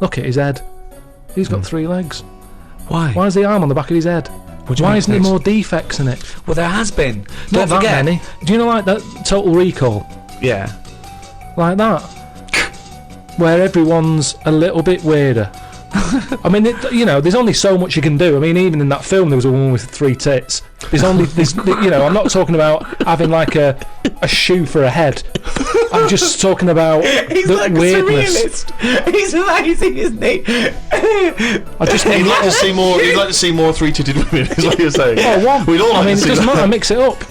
Look at his head. He's got 3 legs. Why? Why is the arm on the back of his head? Why isn't there more defects in it? Well, there has been. Not Don't forget. that many. Do you know, like that Total Recall? Yeah. Like that. Where everyone's a little bit weirder. I mean, there's only so much you can do. I mean, even in that film, there was a woman with 3 tits. There's only this. I'm not talking about having like a shoe for a head. I'm just talking about the weirdness. He's amazing, isn't he? I just think You'd like to see more. You'd like to see more 3-titted women. Is what you're saying? Oh, one. We'd all like I mean, to it see doesn't that. matter. Mix it up.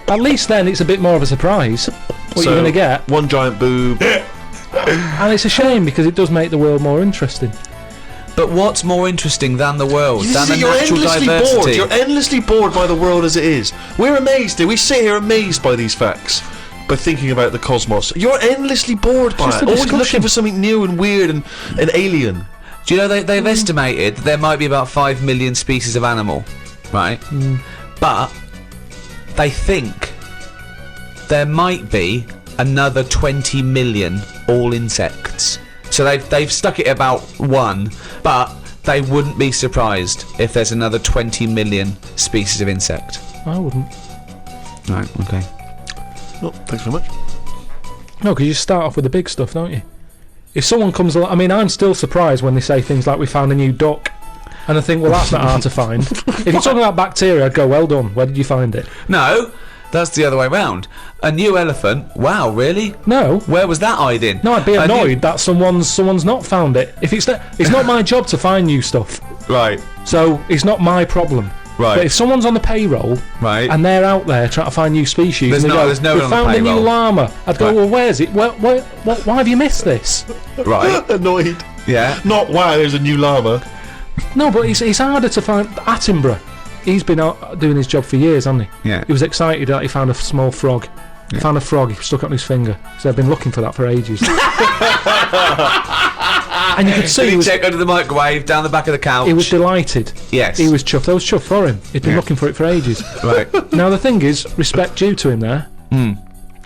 At least then it's a bit more of a surprise. What you're going to get. One giant boob. And it's a shame because it does make the world more interesting. But what's more interesting than the world? Than the You're natural endlessly diversity? bored. You're endlessly bored by the world as it is. We're amazed. We sit here amazed by these facts. By thinking about the cosmos. You're endlessly bored by Just it. a Always discussion. looking for something new and weird and alien. Do you know they've estimated there might be about 5 million species of animal, right? But they think there might be another 20 million all insects. So they've stuck it about 1, but they wouldn't be surprised if there's another 20 million species of insect. I wouldn't. Right, okay. Well, thanks very much. No, because you start off with the big stuff, don't you? If someone comes along, I mean, I'm still surprised when they say things like, we found a new duck. And I think, well, that's not hard to find. If you're talking about bacteria, I'd go, well done. Where did you find it? No, that's the other way round. A new elephant? Wow, really? No. Where was that hiding? No, I'd be A new- annoyed that someone's not found it. If it's not my job to find new stuff. Right. So it's not my problem. Right. But if someone's on the payroll Right. and they're out there trying to find new species, There's and they no- go, there's no we one on the found a new payroll." llama. I'd go, Right. well, where's it? Why have you missed this? Right. Annoyed. Yeah. Not wow. There's a new llama. No, but it's harder to find. Attenborough, he's been out doing his job for years, hasn't he? Yeah. He was excited that he found a small frog. He found a frog, he stuck it on his finger. So I've been looking for that for ages. And you could see Did he he was, check under the microwave, down the back of the couch? he was delighted. Yes. He was chuffed. I was chuffed for him. He'd been looking for it for ages. Right. Now the thing is, respect due to him there.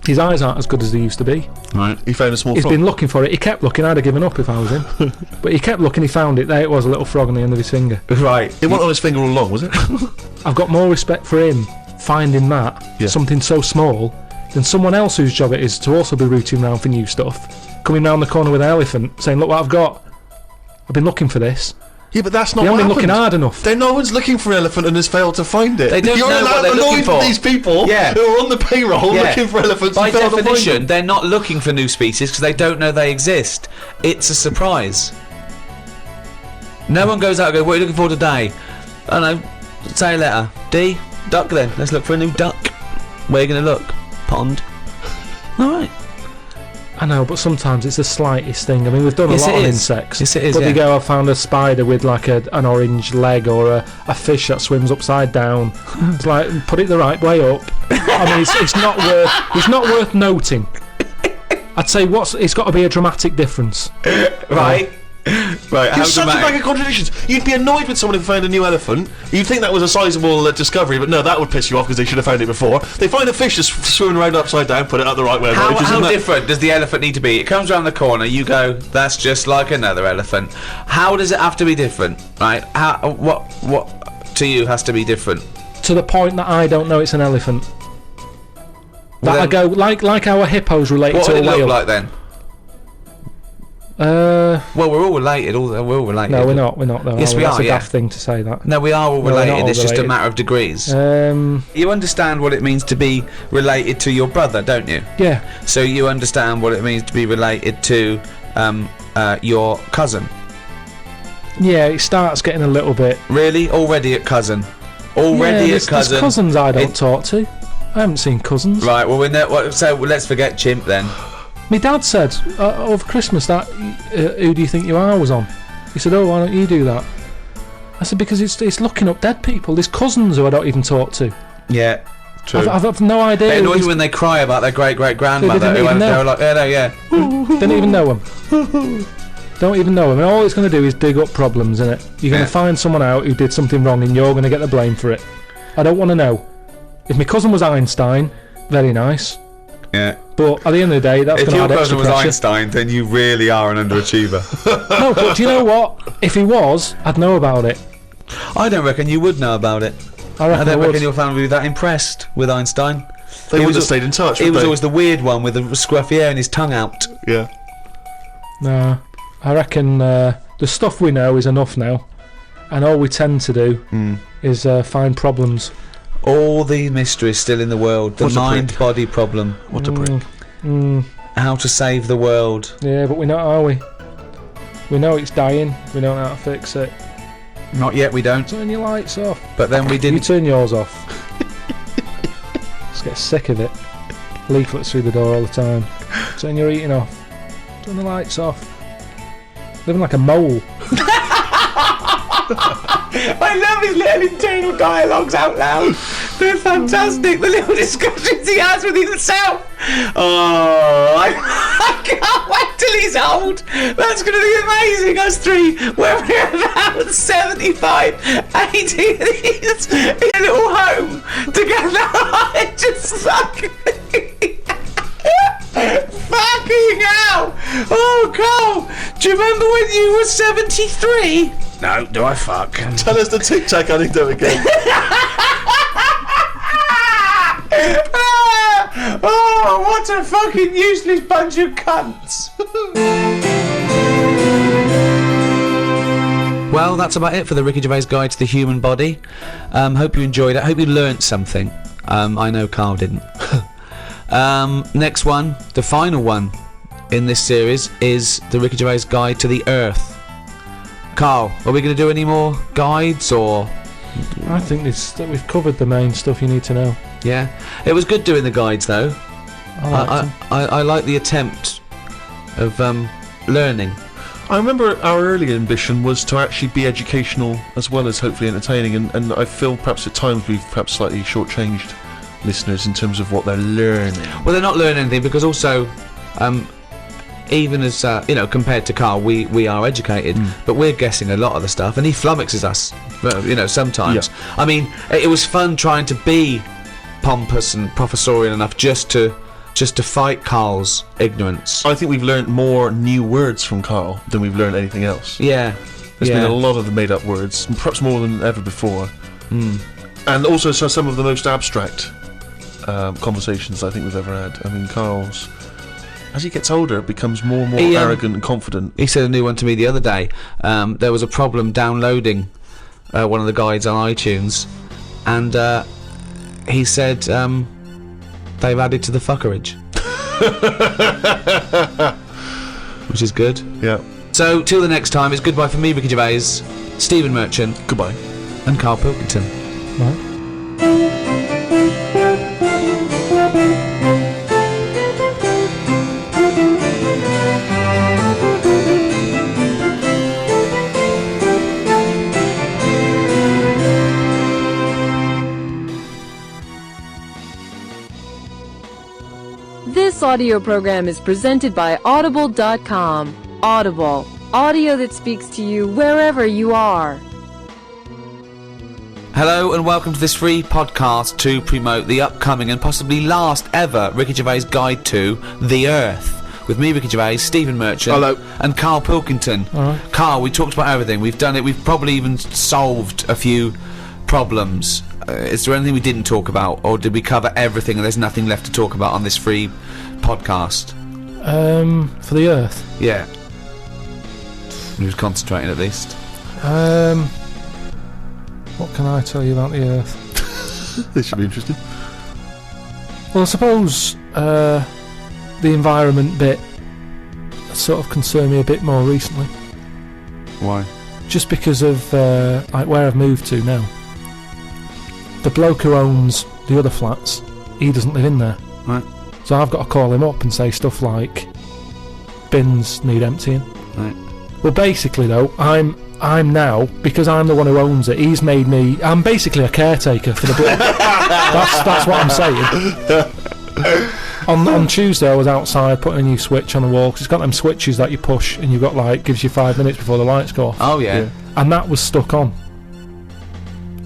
His eyes aren't as good as they used to be. Right. He found a small He's frog. been looking for it. He kept looking. I'd have given up if I was him. But he kept looking. He found it. There it was, a little frog on the end of his finger. Right. It wasn't on his finger all along, was it? I've got more respect for him finding that, Yeah. something so small, than someone else whose job it is to also be rooting around for new stuff, coming round the corner with an elephant, saying, look what I've got. I've been looking for this. Yeah, but that's not They what haven't been happened. looking hard enough. Then no one's looking for an elephant and has failed to find it. They don't You're know what they're annoyed looking for. with these people Yeah. who are on the payroll Yeah. looking for elephants By and failed to find definition, them. they're not looking for new species because they don't know they exist. It's a surprise. No one goes out and goes, what are you looking for today? I don't know. Say a letter. D? Duck then. Let's look for a new duck. Where are you going to look? Pond. Alright. I know, but sometimes it's the slightest thing. I mean, we've done Yes, a lot it on is. insects. Yes, it is, But yeah. they go, I found a spider with like an orange leg, or a fish that swims upside down. It's like, put it the right way up. I mean, it's not worth noting. I'd say it's got to be a dramatic difference. Right. Right. You're such a bag of contradictions. You'd be annoyed with someone who found a new elephant. You'd think that was a sizable discovery, but no, that would piss you off because they should have found it before. They find a fish just swimming around upside down, put it out the right way. How Isn't that- different does the elephant need to be? It comes around the corner, you go, that's just like another elephant. How does it have to be different? Right? What to you has to be different? To the point that I don't know it's an elephant. Well, That I then- go, like our hippos related What to would a it look whale. like then? Well, we're all related. We're all related. No, we're not though. Yes, we That's are, a yeah. daft thing to say that. No, we are all No, we're not related. all It's just a related. matter of degrees. Um, You understand what it means to be related to your brother, don't you? yeah. So you understand what it means to be related to your cousin. Yeah, it starts getting a little bit. Really? Already at cousin? Yeah, Already there's at cousin? cousins I don't It- talk to. I haven't seen cousins. Right, well, so let's forget chimp then. My dad said over Christmas that Who Do You Think You Are was on. He said, oh, why don't you do that? I said, because it's looking up dead people. There's cousins who I don't even talk to. Yeah, true. I've no idea. It who annoys these- me when they cry about their great-great-grandmother. They didn't even They know. were like, yeah, no, yeah. Don't even know them. Don't even know them. And all it's going to do is dig up problems, innit? You're going Yeah. to find someone out who did something wrong and you're going to get the blame for it. I don't want to know. If my cousin was Einstein, very nice. Yeah. But at the end of the day, that's If going to your add extra cousin was pressure. Einstein, then you really are an underachiever. No, but do you know what? If he was, I'd know about it. I don't reckon you would know about it. I reckon I don't would. reckon your family would be that impressed with Einstein. They He would was have a- stayed in touch. He wouldn't was they? always the weird one with the scruffy hair and his tongue out. Yeah. No, I reckon the stuff we know is enough now, and all we tend to do is find problems. All the mysteries still in the world. The What a prick. mind-body problem. What a prick. How to save the world. Yeah, but we know, are we? We know it's dying. We don't know how to fix it. Not yet, we don't. Turn your lights off. But then we You didn't. turn yours off. Just get sick of it. Leaflets through the door all the time. Turn your heating off. Turn the lights off. Living like a mole. I love his little internal dialogues out loud. They're fantastic. The little discussions he has with himself. Oh, I can't wait till he's old. That's going to be amazing. Us three, when we're about 75, 80 years in a little home together. Just fucking. Fucking hell! Oh, Carl, do you remember when you were 73? No, do I fuck? Tell us the Tic Tac anecdote again. Oh, what a fucking useless bunch of cunts! Well, that's about it for the Ricky Gervais Guide to the Human Body. Hope you enjoyed it. Hope you learnt something. I know Carl didn't. Next one, the final one in this series, is the Ricky Gervais Guide to the Earth. Carl, are we going to do any more guides, or...? I think we've covered the main stuff you need to know. Yeah? It was good doing the guides, though. I I like the attempt of learning. I remember our early ambition was to actually be educational as well as hopefully entertaining, and I feel perhaps at times we've perhaps slightly shortchanged listeners in terms of what they're learning. Well, they're not learning anything because also, even as compared to Carl, we are educated, but we're guessing a lot of the stuff, and he flummoxes us. Sometimes. Yeah. I mean, it was fun trying to be pompous and professorial enough just to fight Carl's ignorance. I think we've learned more new words from Carl than we've learned anything else. Yeah. There's been a lot of made-up words, perhaps more than ever before. And also some of the most abstract conversations I think we've ever had. I mean, Carl's, as he gets older, becomes more and more arrogant and confident. He said a new one to me the other day. There was a problem downloading one of the guides on iTunes, and he said they've added to the fuckerage. Which is good. Yeah. So, till the next time, it's goodbye from me, Ricky Gervais, Stephen Merchant, Goodbye. and Carl Pilkington. Right. This audio program is presented by Audible.com. Audible. Audio that speaks to you wherever you are. Hello and welcome to this free podcast to promote the upcoming and possibly last ever Ricky Gervais Guide to the Earth. With me, Ricky Gervais, Stephen Merchant, Hello. and Carl Pilkington. Alright. Carl, we talked about everything. We've done it. We've probably even solved a few problems. Is there anything we didn't talk about, or did we cover everything and there's nothing left to talk about on this free podcast? For the Earth. Yeah. He was concentrating at least. What can I tell you about the Earth? This should be interesting. Well, I suppose the environment bit sort of concerned me a bit more recently, Why? just because of like where I've moved to now. The bloke who owns the other flats, he doesn't live in there. Right. So I've got to call him up and say stuff like, bins need emptying. Right. Well, basically though, I'm now, because I'm the one who owns it, he's made me, I'm basically a caretaker for the block. that's what I'm saying. On Tuesday I was outside putting a new switch on the wall, because it's got them switches that you push and you've got like, gives you 5 minutes before the lights go off. Oh, yeah. And that was stuck on.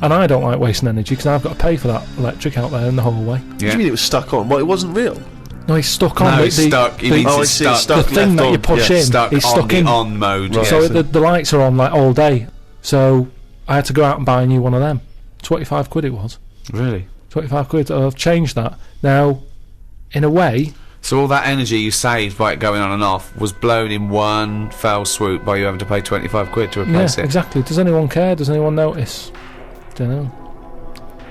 And I don't like wasting energy because I've got to pay for that electric out there in the hallway. What do you mean it was stuck on? Well, it wasn't real. No, he's stuck on. No, the, he's stuck. He means Oh, I it's see, it's stuck. stuck. the thing left that you on, push yeah. in. Stuck he's on stuck the in. on mode. Right. Yeah. So the lights are on like all day. So I had to go out and buy a new one of them. 25 quid it was. Really? 25 quid. I've changed that. Now, in a way, So all that energy you saved by it going on and off was blown in one fell swoop by you having to pay 25 quid to yeah, replace it. exactly. Does anyone care? Does anyone notice? Don't know.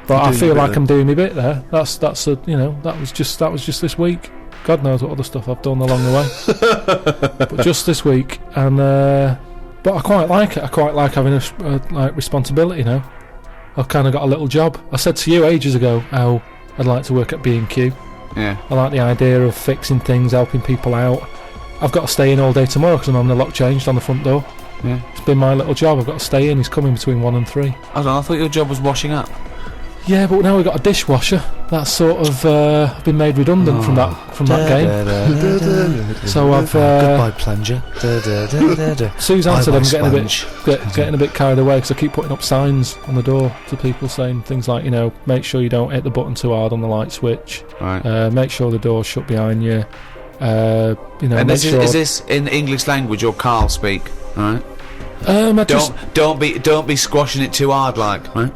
But I doing feel your bit like then. I'm doing my bit there. That's a, you know, that was just this week. God knows what other stuff I've done along the way. But just this week, and but I quite like it. I quite like having a like responsibility now. I've kind of got a little job. I said to you ages ago how I'd like to work at B&Q. Yeah. I like the idea of fixing things, helping people out. I've got to stay in all day tomorrow because I'm having the lock changed on the front door. Yeah. It's been my little job. I've got to stay in. He's coming between 1 and 3. I thought your job was washing up. Yeah, but now we've got a dishwasher. That's sort of I've been made redundant from that game. So I've Goodbye, plunger. Suzanne said I'm Sponge. getting a bit carried away because I keep putting up signs on the door to people saying things like, you know, make sure you don't hit the button too hard on the light switch. Right. Make sure the door's shut behind you. You know, And make is sure. this in English language or Carl speak? Right. I just, Don't be squashing it too hard, like. Right.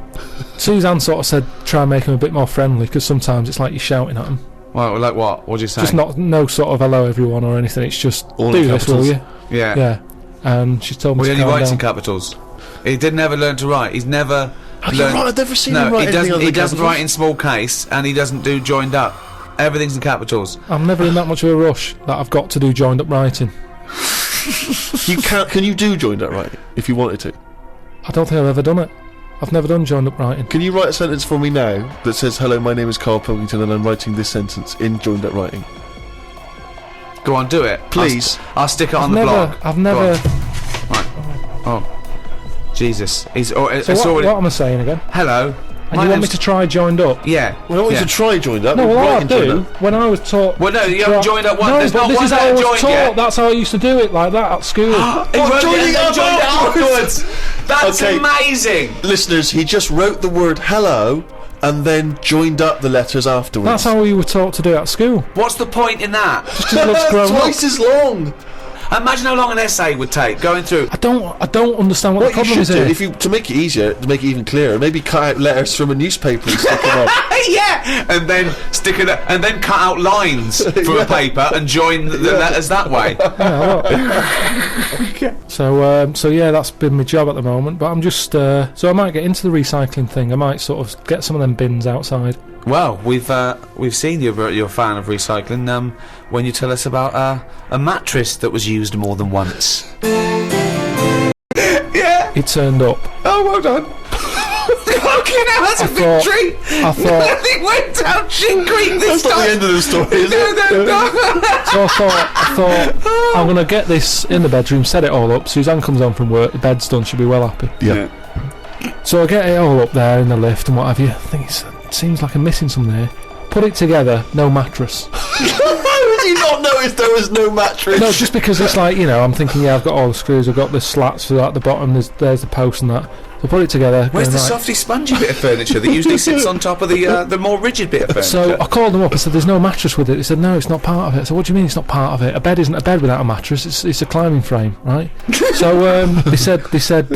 Suzanne sort of said try and make him a bit more friendly because sometimes it's like you're shouting at him. Well, like what? What'd you say? Just no sort of hello everyone or anything. It's just All do in this, will capitals. you? Yeah. Yeah. And she told me Well, he to only calm writes down. in capitals. He didn't ever learn to write. He's never. Oh, you're learned- right, I've never seen No, him write he anything doesn't. other He than doesn't capitals. write in small case, and he doesn't do joined up. Everything's in capitals. I'm never in that much of a rush that I've got to do joined up writing. Can you do joined up writing if you wanted to? I don't think I've ever done it. I've never done joined up writing. Can you write a sentence for me now that says, "Hello, my name is Carl Pilkington, and I'm writing this sentence in joined up writing"? Go on, do it, Please. I'll stick it on I've the never. blog. I've Go never. on. Right. Oh, Jesus. It's So what already. am I saying again? Hello. And you want me to try joined up? Yeah. Well, I want yeah. you to try joined up. No, well, writing I do. joined up. When I was taught. Well, no, you to haven't try- joined up one. No, There's but not this one is how there I was joined taught. yet. That's how I used to do it, like that at school. He wrote joining it up and joined it afterwards. That's Okay. amazing. Listeners, he just wrote the word hello and then joined up the letters afterwards. That's how we were taught to do it at school. What's the point in that? Just looks That's grown up. twice as long. Imagine how long an essay would take going through. I don't understand what What the you problem should is do, here. if you to make it easier, to make it even clearer, maybe cut out letters from a newspaper and stick them on. Yeah, and then stick it, and then cut out lines from a paper and join the letters that way. So yeah, that's been my job at the moment. But I'm just so I might get into the recycling thing. I might sort of get some of them bins outside. Well, we've seen you're a fan of recycling. When you tell us about a mattress that was used more than once. Yeah. It turned up. Oh, well done. Fucking hell, that's a thought- victory. I thought. Nothing went down shit creek this That's not time. the end of the story, is it? No. So I thought I'm gonna get this in the bedroom, set it all up. Suzanne comes home from work, the bed's done, she'll be well happy. Yeah. So I get it all up there in the lift and what have you. I think it seems like I'm missing something here. Put it together, no mattress. How did you not notice there was no mattress? No, just because it's like, you know, I'm thinking, yeah, I've got all the screws, I've got the slats for at the bottom, there's the post and that. So put it together. Where's going, the right. softy spongy bit of furniture that usually sits on top of the more rigid bit of furniture? So I called them up and said, there's no mattress with it. They said, no, it's not part of it. I said, what do you mean it's not part of it? A bed isn't a bed without a mattress. It's a climbing frame, right? So they said,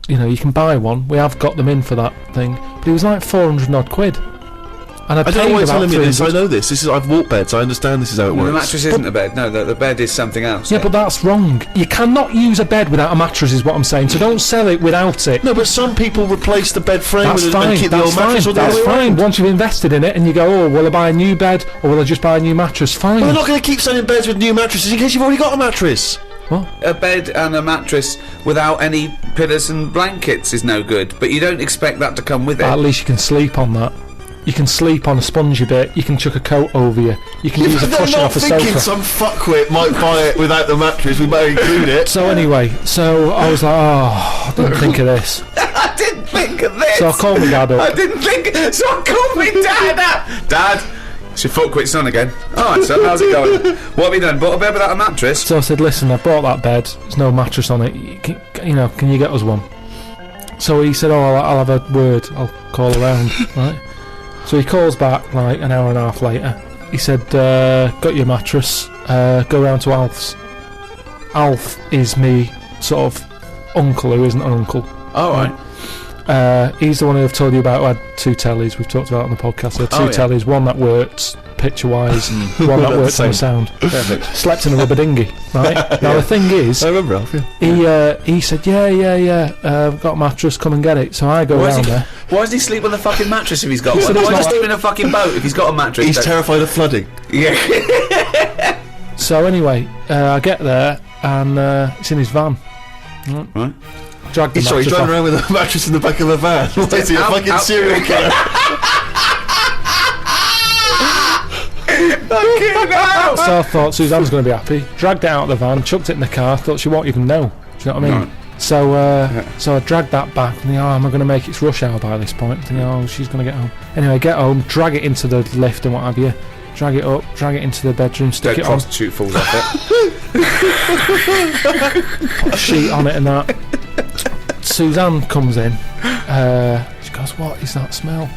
you know, you can buy one. We have got them in for that thing. But it was like 400 odd quid. And I don't know why you're telling me this. I know this. I've walked beds. I understand this is how it Well, works. the mattress isn't a bed. No, the bed is something else. Yeah, but that's wrong. You cannot use a bed without a mattress, is what I'm saying. So don't sell it without it. No, but some people replace the bed frame That's and fine. keep the That's old mattress. fine. Or the That's other way fine. around. Once you've invested in it and you go, oh, will I buy a new bed or will I just buy a new mattress? Fine. Well, they're not going to keep selling beds with new mattresses in case you've already got a mattress. A bed and a mattress without any pillows and blankets is no good. But you don't expect that to come with it. At least you can sleep on that. You can sleep on a spongy bit. You can chuck a coat over you. You can use a They're cushion not off a thinking sofa. some fuckwit might buy it without the mattress. We better include it. So anyway, so I was like, oh, I didn't think of this. I didn't think of this. So I called my dad I up. didn't think. So I called me dad up. Dad, it's your fuckwit son again. All right, son, how's it going? What have you done? Bought a bed without a mattress? So I said, listen, I bought that bed. There's no mattress on it. Can you get us one? So he said, oh, I'll have a word. I'll call around, right? So he calls back like an hour and a half later. he said, got your mattress, go round to Alf's. Alf is me sort of uncle who isn't an uncle. All right. He's the one who I've told you about who had 2 tellies. We've talked about it on the podcast. He had 2 tellies, one that worked picture-wise, one that worked on the sound. Perfect. Slept in a rubber dinghy, right? Now the thing is, I remember Alf, yeah. he said, I've got a mattress, come and get it. So I go round there. Why does he sleep on the fucking mattress if he's got one? said Why it's does he not- sleep in a fucking boat if he's got a mattress? He's terrified of flooding. Yeah. So anyway, I get there and it's in his van. Right. Dragged the He's mattress driving off. around with a mattress in the back of a van. What is he, a Out- fucking out- serial killer? So I thought Suzanne's going to be happy. Dragged it out of the van, chucked it in the car. Thought she won't even know. Do you know what I mean? So I dragged that back. Thinking, am I going to make it's rush hour by this point? Thinking, she's going to get home. Anyway, get home, drag it into the lift and what have you. Drag it up, drag it into the bedroom, stick Dead it on, prostitute falls off it. put a sheet on it and that. Suzanne comes in. She goes, "What is that smell?"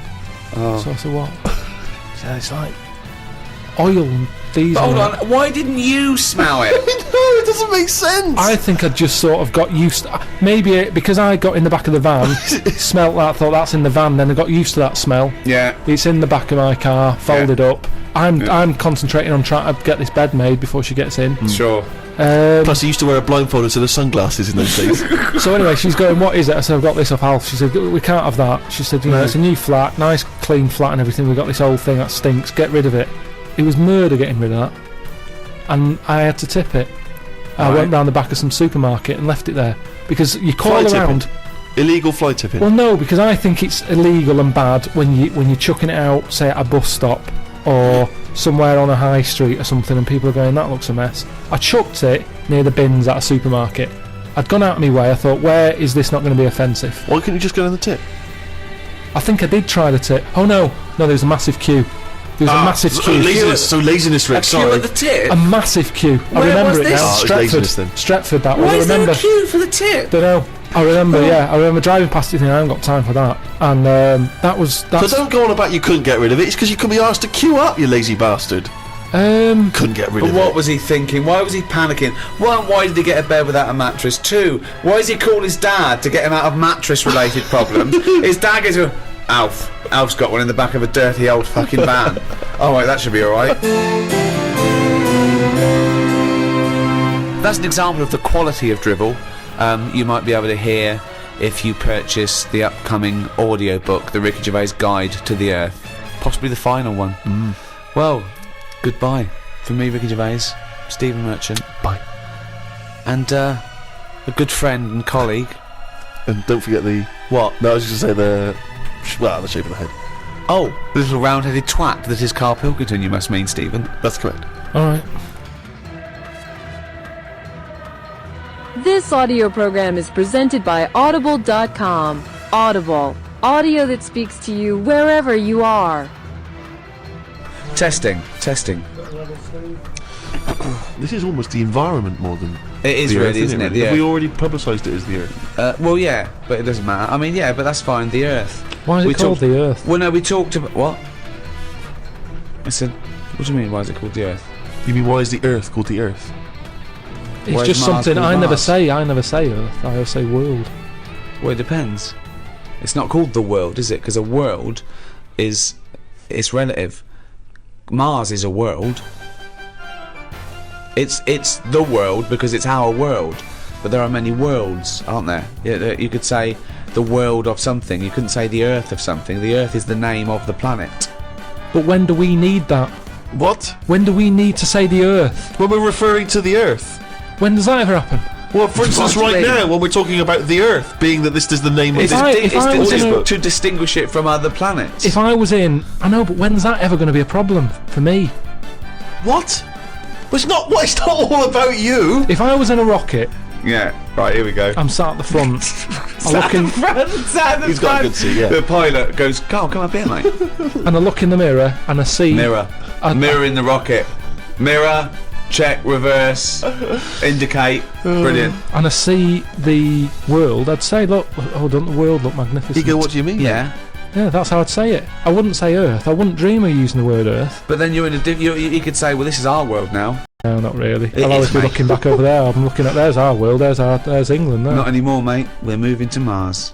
So I said, "What?" She said, "It's like oil and diesel." Hold on, why didn't you smell it? No, it doesn't make sense. I think I just sort of got used to, maybe because I got in the back of the van, smelt that, thought that's in the van, then I got used to that smell. Yeah. It's in the back of my car, folded up. I'm concentrating on trying to get this bed made before she gets in. Sure. Plus, he used to wear a blindfold instead of sunglasses in those days. So anyway, she's going, "What is it?" I said, "I've got this off Alf." She said, "We can't have that." She said, "It's a new flat, nice clean flat and everything. We've got this old thing that stinks. Get rid of it." It was murder getting rid of that. And I had to tip it. I went round the back of some supermarket and left it there. Because you call Fly around... Illegal fly tipping. Well, no, because I think it's illegal and bad when you're chucking it out, say at a bus stop or somewhere on a high street or something, and people are going, "That looks a mess." I chucked it near the bins at a supermarket. I'd gone out of my way. I thought, where is this not going to be offensive? Why couldn't you just go in the tip? I think I did try the tip. Oh no, there was a massive queue. There was a massive queue. Laziness, Rick, A queue sorry. at the tip? A massive queue. I Where remember was it this? now. Oh, it was Stretford. laziness then. Stretford, that Why was. I is there remember. a queue for the tip? Don't know. I remember. Yeah, I remember driving past it. Thinking, I haven't got time for that. And that's. So don't go on about you couldn't get rid of it. It's because you couldn't be asked to queue up, you lazy bastard. Couldn't get rid But of what it. was he thinking? Why was he panicking? One, why did he get a bed without a mattress? 2, why does he call his dad to get him out of mattress-related problems? His dad goes, Alf's got one in the back of a dirty old fucking van. Oh, wait, that should be alright. That's an example of the quality of drivel you might be able to hear if you purchase the upcoming audiobook, The Ricky Gervais Guide to the Earth. Possibly the final one. Well, goodbye from me, Ricky Gervais, Stephen Merchant. Bye. And a good friend and colleague. And don't forget the... What? No, I was just going to say the shape of the head. Oh, the little round-headed twat that is Carl Pilkington, you must mean, Stephen. That's correct. All right. This audio program is presented by Audible.com. Audible. Audio that speaks to you wherever you are. Testing. This is almost the environment more than It is the really, Earth, isn't it? really? The Have we Earth. already publicised it as the Earth? Well, yeah, but it doesn't matter. I mean, yeah, but that's fine. The Earth. Why is We it called talked- the Earth? Well, no, we talked about... What? I said... What do you mean, why is it called the Earth? You mean, why is the Earth called the Earth? It's Why is just Mars something called I never Mars? say. I never say Earth. I always say world. Well, it depends. It's not called the world, is it? Because a world is... It's relative. Mars is a world. It's the world because it's our world. But there are many worlds, aren't there? You could say the world of something. You couldn't say the Earth of something. The Earth is the name of the planet. But when do we need that? What? When do we need to say the Earth? When we're referring to the Earth. When does that ever happen? Well, for instance, What do you right mean? now, when we're talking about the Earth, being that this is the name of If this... I- It's was in a- to distinguish it from other planets. If I was in... I know, but when's that ever going to be a problem for me? What? Well, it's not all about you. If I was in a rocket, Yeah, right, here we go. I'm sat at the front. I look in, He's got a good seat, yeah. The pilot goes, Carl, come up here, mate. and I look in the mirror and I see... Mirror. Mirror in the rocket. Mirror, check, reverse, indicate. Brilliant. And I see the world. I'd say, look, hold on, the world look magnificent. You go, what do you mean? Yeah. Yeah, that's how I'd say it. I wouldn't say Earth. I wouldn't dream of using the word Earth. But then you're in a you could say, well, this is our world now. No, not really. It I'll is, always be mate. looking back over there. I'm looking at there's our world. There's England. There. Not anymore, mate. We're moving to Mars.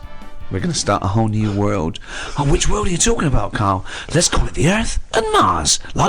We're going to start a whole new world. Oh, which world are you talking about, Carl? Let's call it the Earth and Mars, like